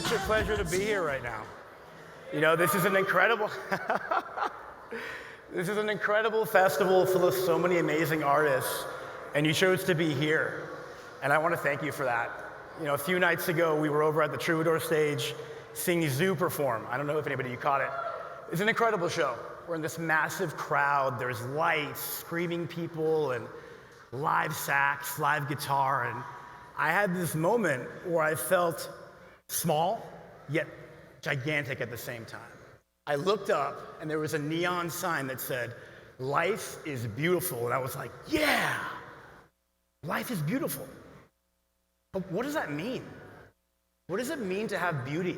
such a pleasure to be here right now. You know, this is an incredible, this is an incredible festival full of so many amazing artists, and you chose to be here. And I want to thank you for that. You know, a few nights ago, we were over at the Troubadour stage seeing Zoo perform. I don't know if anybody of you caught it. It's an incredible show. We're in this massive crowd. There's lights, screaming people, and live sax, live guitar. And I had this moment where I felt small, yet gigantic at the same time. I looked up, and there was a neon sign that said, "Life is beautiful." And I was like, yeah, life is beautiful. But what does that mean? What does it mean to have beauty?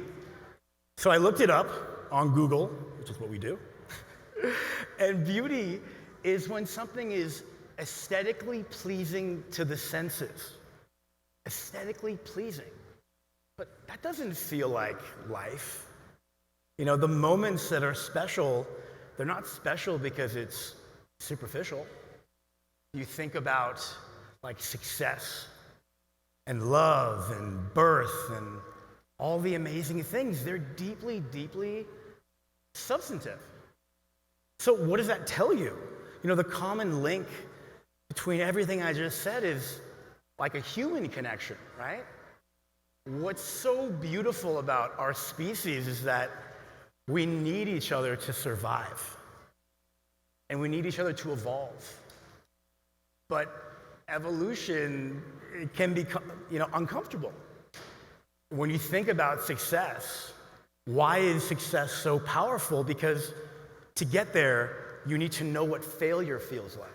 So I looked it up on Google, which is what we do. And beauty is when something is aesthetically pleasing to the senses. Aesthetically pleasing. But that doesn't feel like life. You know, the moments that are special, they're not special because it's superficial. You think about like success and love and birth and all the amazing things. They're deeply, deeply substantive. So what does that tell you? You know, the common link between everything I just said is like a human connection, right? What's so beautiful about our species is that we need each other to survive. And we need each other to evolve. But evolution, it can be, uncomfortable. When you think about success, why is success so powerful? Because to get there, you need to know what failure feels like.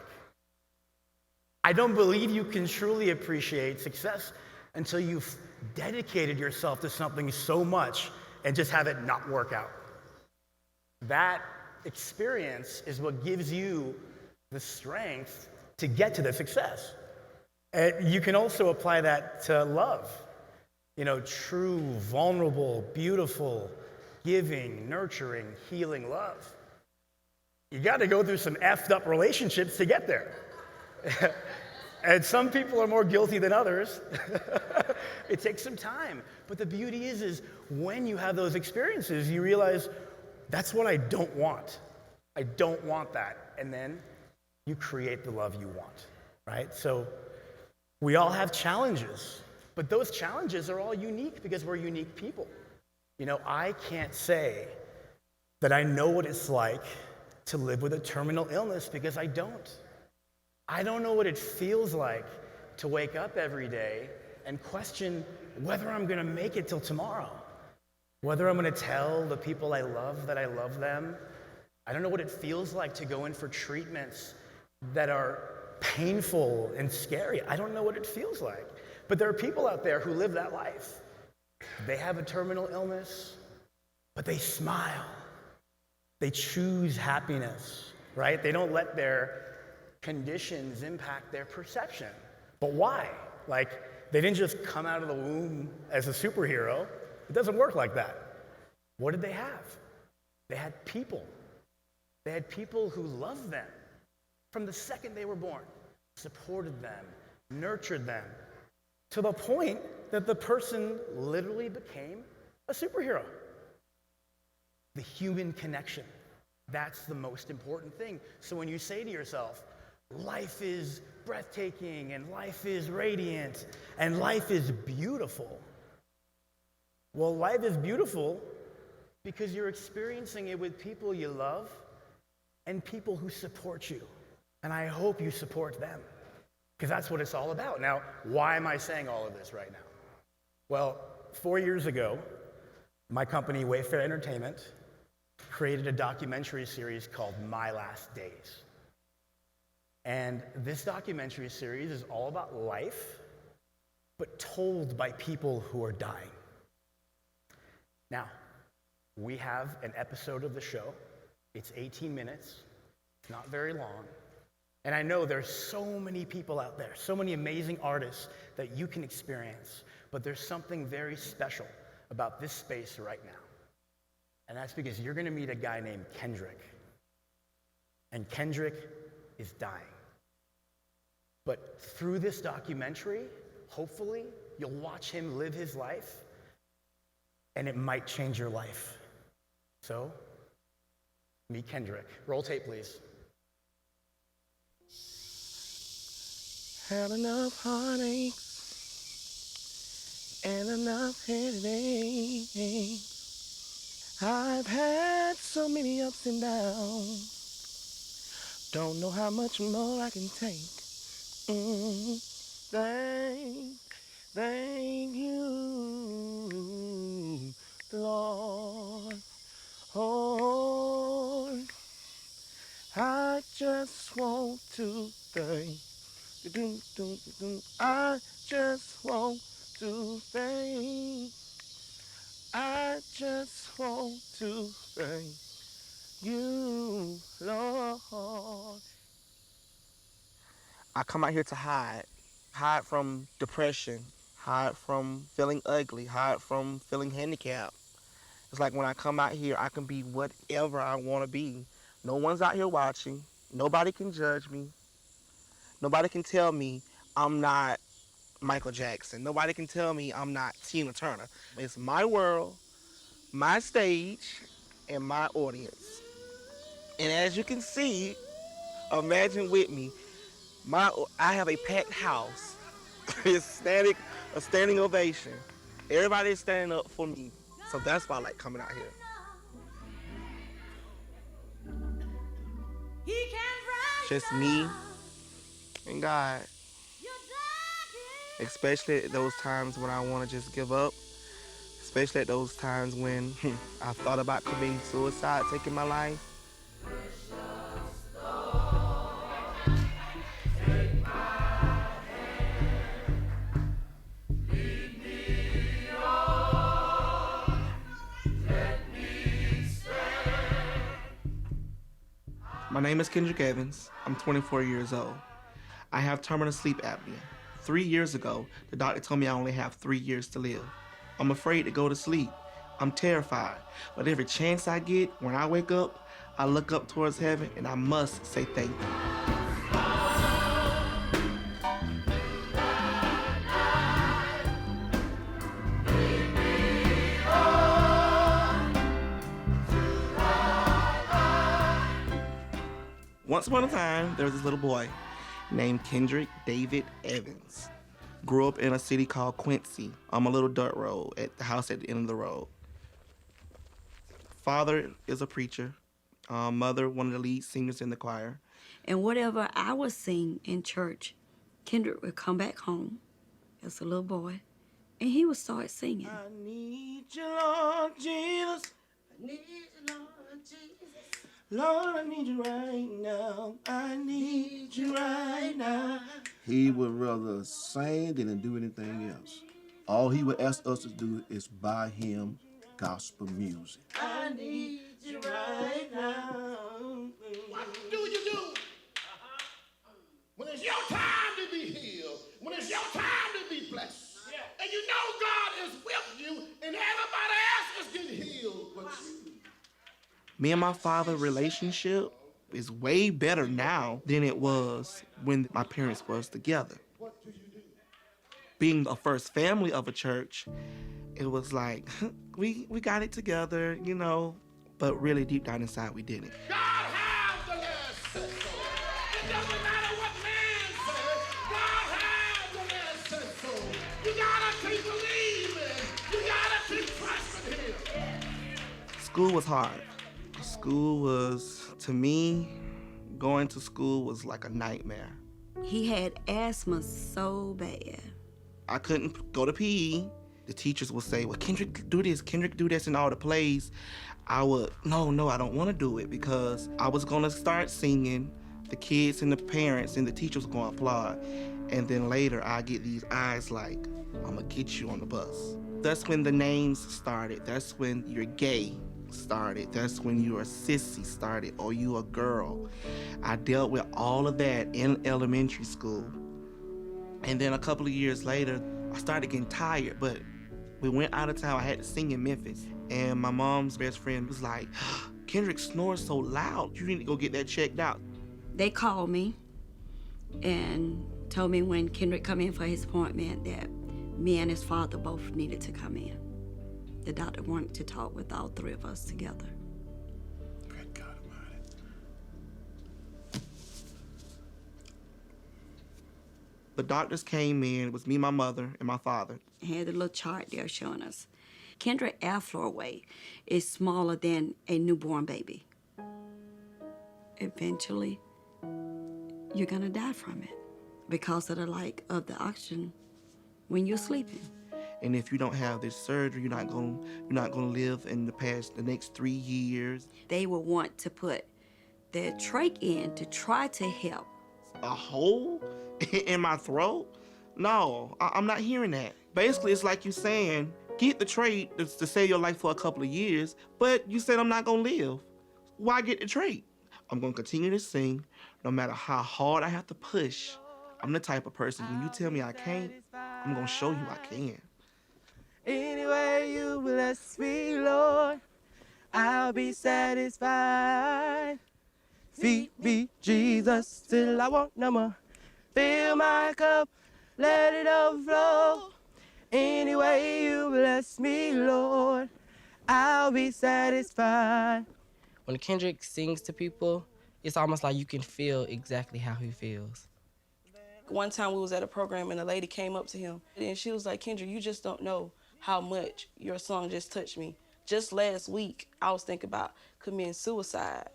I don't believe you can truly appreciate success until you've dedicated yourself to something so much and just have it not work out. That experience is what gives you the strength to get to the success. And you can also apply that to love. You know, true, vulnerable, beautiful, giving, nurturing, healing love. You got to go through some effed up relationships to get there. And some people are more guilty than others. It takes some time. But the beauty is when you have those experiences, you realize that's what I don't want. I don't want that. And then you create the love you want, right? So we all have challenges, but those challenges are all unique because we're unique people. You know, I can't say that I know what it's like to live with a terminal illness because I don't. I don't know what it feels like to wake up every day and question whether I'm going to make it till tomorrow, whether I'm going to tell the people I love that I love them. I don't know what it feels like to go in for treatments that are painful and scary. I don't know what it feels like. But there are people out there who live that life. They have a terminal illness, but they smile. They choose happiness, right? They don't let their conditions impact their perception. But why? Like, they didn't just come out of the womb as a superhero. It doesn't work like that. What did they have? They had people. They had people who loved them from the second they were born, supported them, nurtured them, to the point that the person literally became a superhero. The human connection. That's the most important thing. So when you say to yourself, life is breathtaking, and life is radiant, and life is beautiful. Well, life is beautiful because you're experiencing it with people you love and people who support you. And I hope you support them, because that's what it's all about. Now, why am I saying all of this right now? Well, 4 years ago, my company, Wayfair Entertainment, created a documentary series called My Last Days. And this documentary series is all about life, but told by people who are dying. Now, we have an episode of the show. It's 18 minutes. It's not very long. And I know there's so many people out there, so many amazing artists that you can experience, but there's something very special about this space right now. And that's because you're going to meet a guy named Kendrick. And Kendrick is dying. But through this documentary, hopefully, you'll watch him live his life, and it might change your life. So, meet Kendrick. Roll tape, please. Had enough heartaches and enough headaches. I've had so many ups and downs. Don't know how much more I can take. Thank you, Lord. Oh, I just want to thank. I just want to thank. I just want to thank you, Lord. I come out here to hide from depression, hide from feeling ugly, hide from feeling handicapped. It's like when I come out here, I can be whatever I want to be. No one's out here watching. Nobody can judge me. Nobody can tell me I'm not Michael Jackson. Nobody can tell me I'm not Tina Turner. It's my world, my stage, and my audience. And as you can see, imagine with me, I have a packed house. It's a standing ovation. Everybody is standing up for me. So that's why I like coming out here. Just me and God. Especially at those times when I want to just give up. Especially at those times when I've thought about committing suicide, taking my life. My name is Kendrick Evans. I'm 24 years old. I have terminal sleep apnea. 3 years ago, the doctor told me I only have 3 years to live. I'm afraid to go to sleep. I'm terrified. But every chance I get, when I wake up, I look up towards heaven and I must say thank you. Once upon a time, there was this little boy named Kendrick David Evans. Grew up in a city called Quincy on a little dirt road at the house at the end of the road. Father is a preacher. Mother, one of the lead singers in the choir. And whatever I would sing in church, Kendrick would come back home as a little boy, and he would start singing. I need you, Lord Jesus. I need you, Lord Jesus. Lord, I need you right now. I need you right now. He would rather sing than to do anything else. All he would ask us to do is buy him gospel music. I need you right now. What do you do? When it's your time to be healed, when it's your time to be blessed, and you know God is with you, and everybody else is getting healed but you. Me and my father's relationship is way better now than it was when my parents was together. What do you do? Being the first family of a church, it was like, we got it together, you know, but really deep down inside we didn't. God has the last say so. It doesn't matter what man says. God has the last say so. You gotta keep believing. You gotta keep trusting him. School was hard. School was, to me, going to school was like a nightmare. He had asthma so bad. I couldn't go to PE. The teachers would say, well, Kendrick, do this, Kendrick, do this in all the plays. I would, no, I don't want to do it because I was going to start singing. The kids and the parents and the teachers were going to applaud. And then later I get these eyes like, I'm going to get you on the bus. That's when the names started. That's when you're gay started. That's when you're a sissy started, or you a girl. I dealt with all of that in elementary school. And then a couple of years later, I started getting tired, but we went out of town. I had to sing in Memphis. And my mom's best friend was like, Kendrick snores so loud. You need to go get that checked out. They called me and told me when Kendrick come in for his appointment that me and his father both needed to come in. the doctor wanted to talk with all three of us together. Good God Almighty. The doctors came in. It was me, my mother, and my father. Had a little chart there showing us. Kendrick airflow weight is smaller than a newborn baby. Eventually, you're gonna die from it because of the lack of the oxygen when you're sleeping. And if you don't have this surgery, you're not gonna live in the next 3 years. They will want to put their trach in to try to help. A hole in my throat? No, I'm not hearing that. Basically, it's like you saying, get the trait to save your life for a couple of years, but you said I'm not gonna live. Why get the trait? I'm gonna continue to sing, no matter how hard I have to push. I'm the type of person, when you tell me I can't, I'm gonna show you I can. Anyway you bless me, Lord, I'll be satisfied. Feed me, Jesus, till I want no more. Fill my cup, let it overflow. Anyway you bless me, Lord, I'll be satisfied. When Kendrick sings to people, it's almost like you can feel exactly how he feels. One time we was at a program and a lady came up to him and she was like, Kendrick, you just don't know how much your song just touched me. Just last week, I was thinking about committing suicide.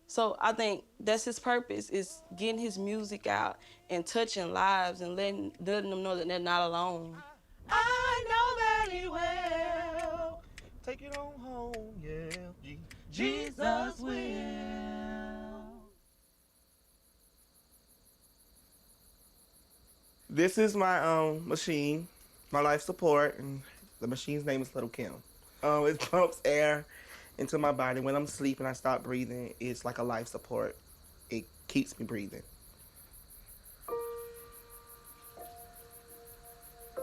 So I think that's his purpose, is getting his music out and touching lives and letting them know that they're not alone. I know very well. Take it on home, yeah. Jesus will. This is my machine, my life support, and the machine's name is Little Kim. It pumps air into my body. When I'm asleep and I stop breathing, it's like a life support. It keeps me breathing.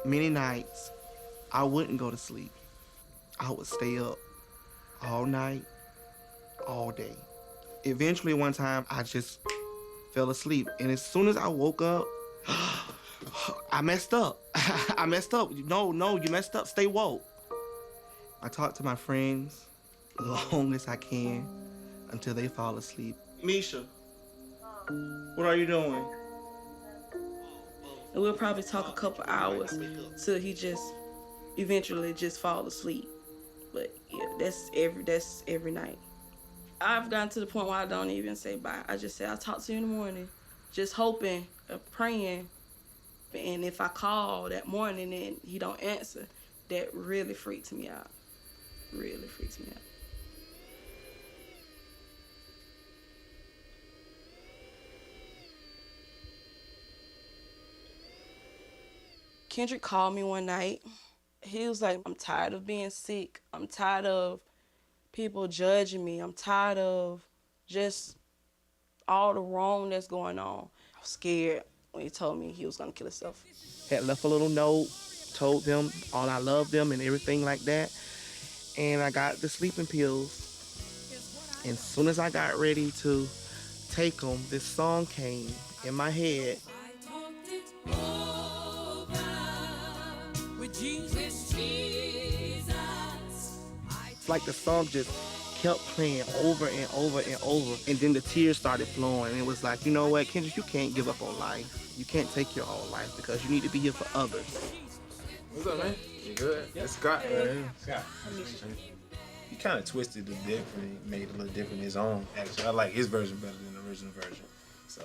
Many nights, I wouldn't go to sleep. I would stay up all night, all day. Eventually, one time, I just fell asleep. And as soon as I woke up, I messed up. I messed up. No, you messed up. Stay woke. I talk to my friends as long as I can until they fall asleep. Misha, what are you doing? And we'll probably talk a couple hours till he just eventually just fall asleep. But yeah, that's every night. I've gotten to the point where I don't even say bye. I just say I'll talk to you in the morning, just hoping, praying. And if I call that morning and he don't answer, that really freaks me out. Really freaks me out. Kendrick called me one night. He was like, I'm tired of being sick. I'm tired of people judging me. I'm tired of just all the wrong that's going on. I was scared when he told me he was gonna kill himself. Had left a little note, told them all I loved them and everything like that. And I got the sleeping pills. And as soon as I got ready to take them, this song came in my head. It's like the song just kept playing over and over and over. And then the tears started flowing. And it was like, you know what, Kendrick, you can't give up on life. You can't take your own life because you need to be here for others. What's up, man? You good? That's Scott, man. Scott. He kind of twisted it different, made it a little different his own. Actually, I like his version better than the original version. So.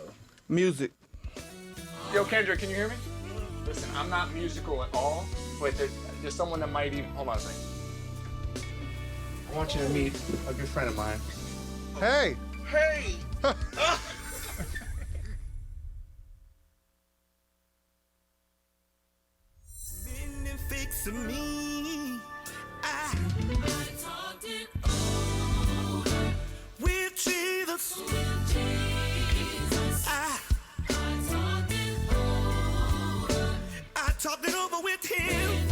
Music. Yo, Kendrick, can you hear me? Listen, I'm not musical at all, but there's someone that might even, hold on a second. I want you to meet a good friend of mine. Hey! Hey! Me, I talked it over with Jesus. I talked it over. I talked it over with him.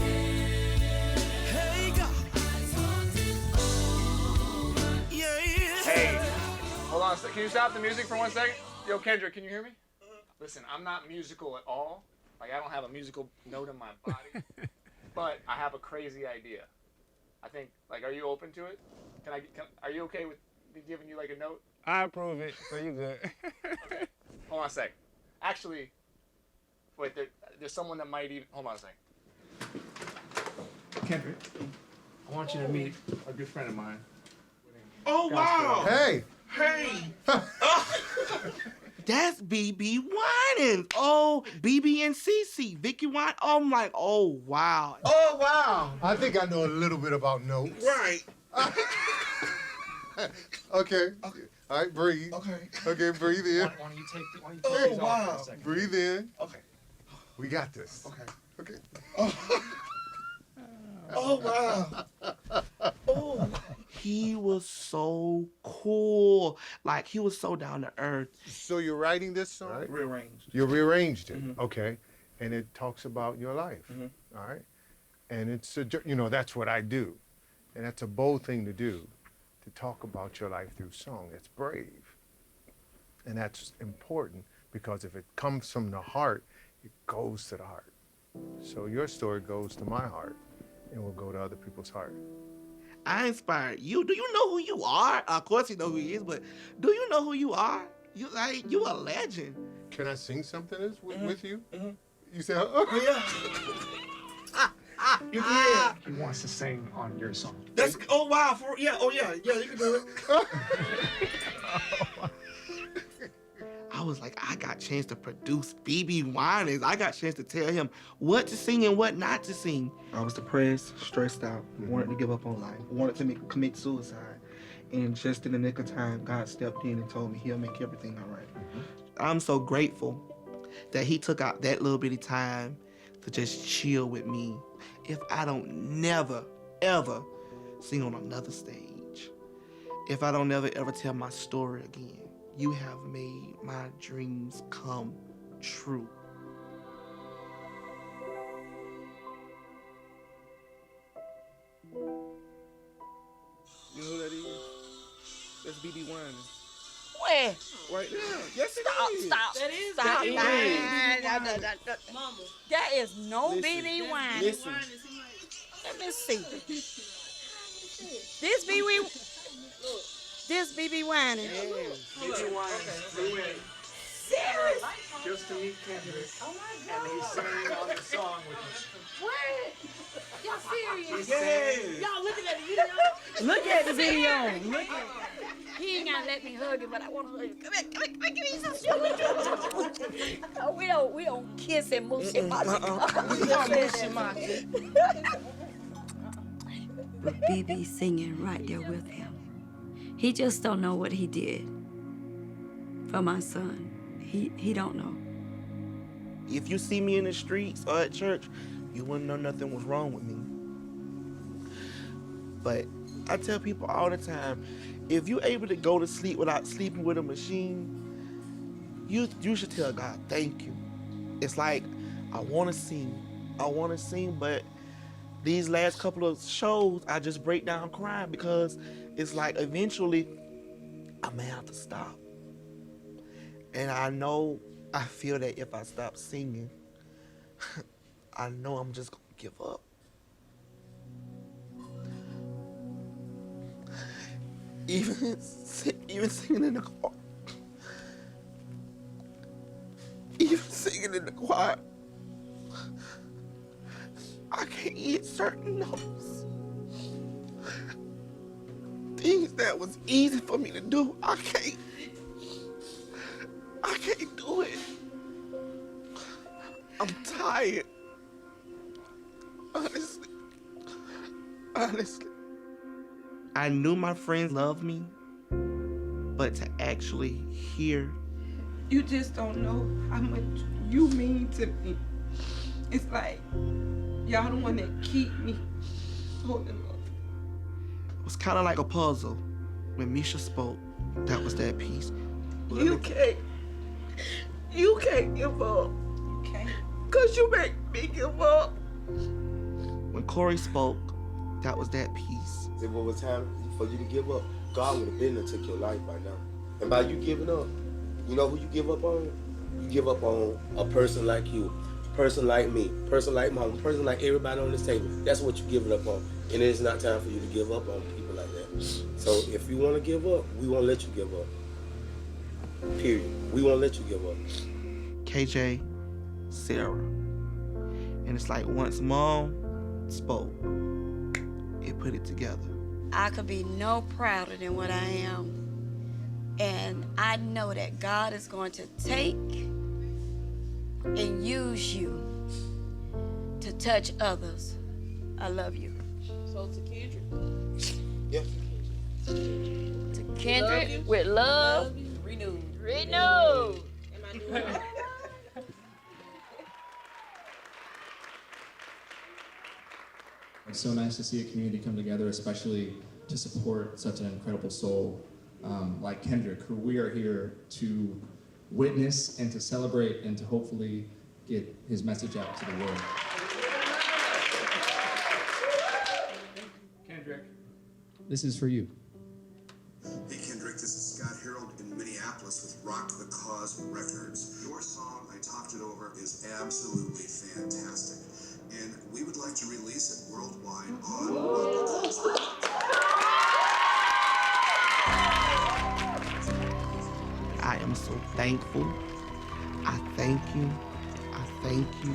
Hey God. I talked it over. Yeah. Hey, hold on a second. Can you stop the music for 1 second? Yo, Kendrick, can you hear me? Listen, I'm not musical at all. Like, I don't have a musical note in my body. But I have a crazy idea. I think, like, are you open to it? Are you okay with me giving you like a note? I approve it, so you good. Okay. Hold on a sec. Actually, wait, there's someone that might even, hold on a sec. Kendrick, I want you to meet a good friend of mine. Oh, wow. Hey. Hey. That's BB Winans. Oh, BB and CC. Vicky Wine. Oh, I'm like, oh, wow. Oh, wow. I think I know a little bit about notes. Right. Okay. All right, breathe. Okay. Okay, breathe in. Why don't you take these off for a second? Breathe in. Okay. We got this. Okay. Okay. Oh, wow. Oh, he was so cool. Like, he was so down to earth. So you're writing this song? Right. Rearranged. You rearranged it. Mhm. Okay. And it talks about your life. Mhm. All right. And it's that's what I do. And that's a bold thing to do, to talk about your life through song. It's brave. And that's important, because if it comes from the heart, it goes to the heart. So your story goes to my heart and will go to other people's heart. I inspired you. Do you know who you are? Of course you know who he is, but do you know who you are? You a legend. Can I sing something with you? Mhm. You say, You can. He wants to sing on your song. That's oh wow. Yeah, you can do it. I was like, I got a chance to produce BB Winans. I got a chance to tell him what to sing and what not to sing. I was depressed, stressed out, wanted to give up on life, wanted to commit suicide. And just in the nick of time, God stepped in and told me he'll make everything all right. I'm so grateful that he took out that little bitty time to just chill with me. If I don't never, ever sing on another stage, if I don't never, ever tell my story again, you have made my dreams come true. You know who that is? That's BB Winans. Where? Right there. Yes, it is. Stop. That is Stop. BB Mama. That is no Listen, BB wine. Listen. Let me see. This BB wine. Yes. BB Winans. Serious? Just to meet Kendrick. Oh my And God. he's singing on the song with me. What? Y'all serious? Yes. Y'all looking at the video? Look at the video. Look at it. He ain't gonna let me hug him, but I want to hug him. Come here, give me some sugar. Oh, we don't kiss and mushy mushy. We don't mushy mushy. But BB singing right there with him. He just don't know what he did for my son. He don't know. If you see me in the streets or at church, you wouldn't know nothing was wrong with me. But I tell people all the time, if you're able to go to sleep without sleeping with a machine, you should tell God, thank you. It's like, I want to sing, but these last couple of shows, I just break down crying because it's like eventually I may have to stop. And I feel that if I stop singing, I know I'm just gonna give up. Even singing in the car. Even singing in the choir. I can't hit certain notes. Things that was easy for me to do, I can't do it. I'm tired. Honestly. I knew my friends loved me, but to actually hear. You just don't know how much you mean to me. It's like, y'all the one that keep me holding on. It was kind of like a puzzle. When Misha spoke, that was that piece. You can't give up. You can't. Cause you make me give up. When Corey spoke, that was that piece. If it was time for you to give up, God would have been there and took your life by now. And by you giving up, you know who you give up on? You give up on a person like you, a person like me, person like mom, person like everybody on this table. That's what you're giving up on. And it's not time for you to give up on people like that. So if you want to give up, we won't let you give up. Period. We won't let you give up. KJ, Sarah. And it's like once mom spoke, it put it together. I could be no prouder than what I am. And I know that God is going to take and use you to touch others. I love you. So to Kendrick. Yeah. To Kendrick, with love, renewed. Renewed. Am I doing it? It's so nice to see a community come together, especially to support such an incredible soul like Kendrick, who we are here to witness and to celebrate and to hopefully get his message out to the world. Kendrick. This is for you. Hey Kendrick, this is Scott Harold in Minneapolis with Rock the Cause Records. Your song, I Talked It Over, is absolutely fantastic. And we would like to release it worldwide on Rock the Cause Records. I am so thankful. I thank you. I thank you.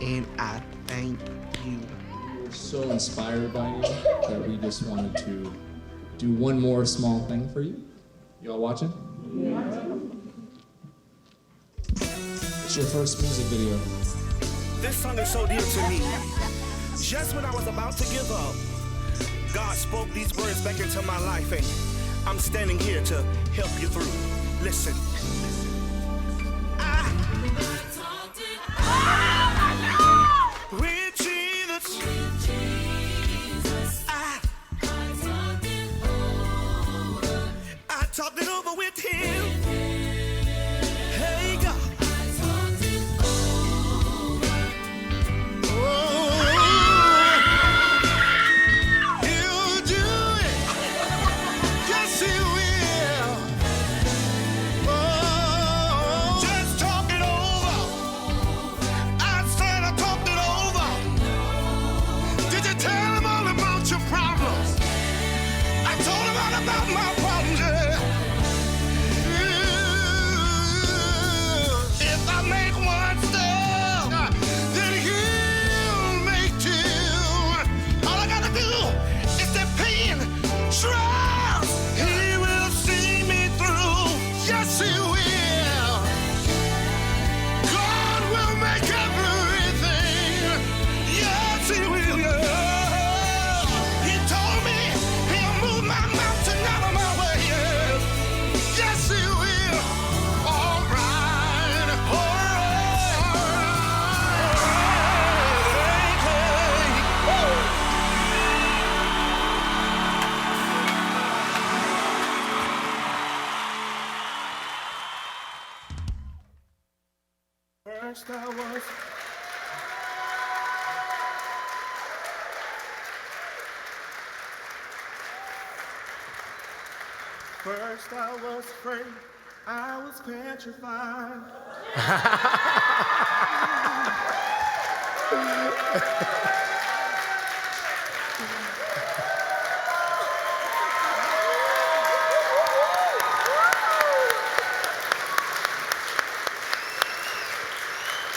And I thank you. We were so inspired by you that we just wanted to do one more small thing for you. You all watching? It's your first music video. This song is so dear to me. Just when I was about to give up, God spoke these words back into my life, and I'm standing here to help you through. Listen. With Jesus, I talked it over with him. Hey God. First I was afraid, I was petrified.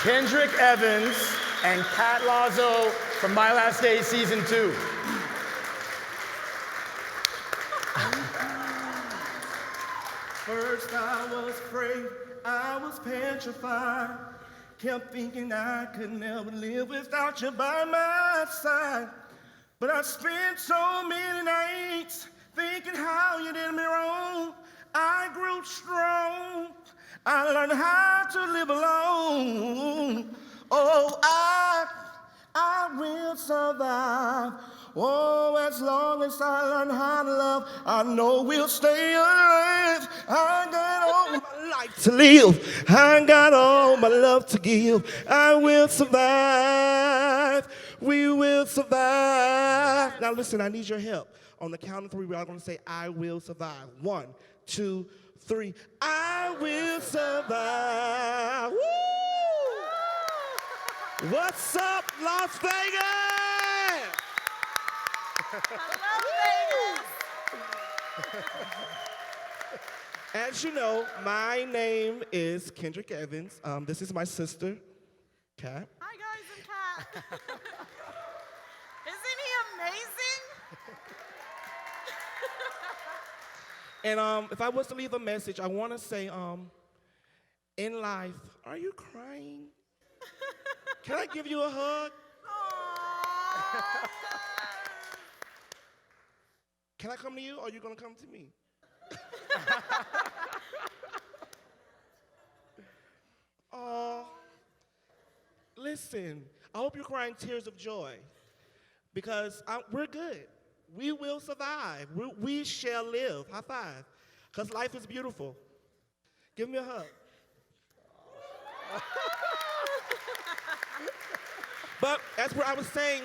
Kendrick Evans and Pat Lazo from My Last Day Season 2. First I was afraid, I was petrified. Kept thinking I could never live without you by my side. But I spent so many nights thinking how you did me wrong. I grew strong. I learned how to live alone. Oh, I will survive. Oh, as long as I learn how to love, I know we'll stay alive. I got all my life to live. I got all my love to give. I will survive. We will survive. Now listen, I need your help. On the count of three, we're all going to say, I will survive. 1, 2, 3. I will survive. Woo! What's up, Las Vegas? Hello, Vegas. As you know, my name is Kendrick Evans. This is my sister, Kat. Hi, guys, I'm Kat. Isn't he amazing? And if I was to leave a message, I want to say, in life, are you crying? Can I give you a hug? Aww, Can I come to you, or are you going to come to me? Oh, listen, I hope you're crying tears of joy because we're good. We will survive. We shall live. High five. Because life is beautiful. Give me a hug. But as what I was saying,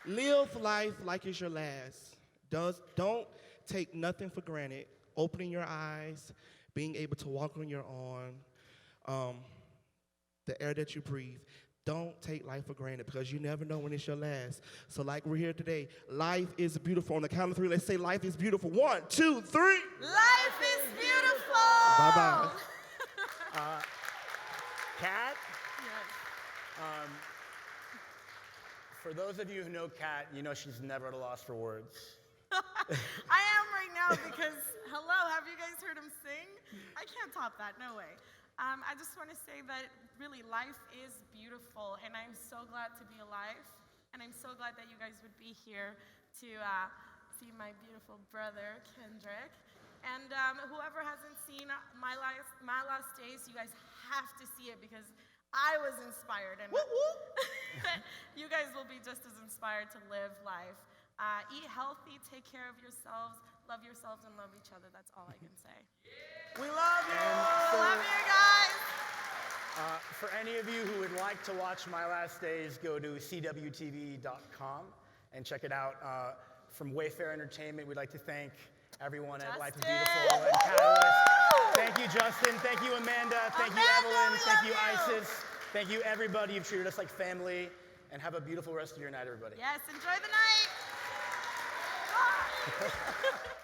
live life like it's your last. Don't take nothing for granted. Opening your eyes, being able to walk on your own, the air that you breathe. Don't take life for granted because you never know when it's your last. So like we're here today, life is beautiful. On the count of three, let's say life is beautiful. 1, 2, 3. life is beautiful. Bye-bye. Kat? For those of you who know Kat, you know she's never at a loss for words. I am right now because, hello, have you guys heard him sing? I can't top that, no way. I just want to say that really life is beautiful, and I'm so glad to be alive, and I'm so glad that you guys would be here to see my beautiful brother, Kendrick. And whoever hasn't seen My Last Days, you guys have to see it because I was inspired, and you guys will be just as inspired to live life. Eat healthy, take care of yourselves, love yourselves, and love each other. That's all I can say. We love you! Love you guys! For any of you who would like to watch My Last Days, go to cwtv.com and check it out. From Wayfair Entertainment, we'd like to thank everyone at Life is Beautiful and Catalyst. Thank you, Justin. Thank you, Amanda. Thank you, Evelyn. Thank you, Isis. Thank you, everybody. You've treated us like family. And have a beautiful rest of your night, everybody. Yes, enjoy the night.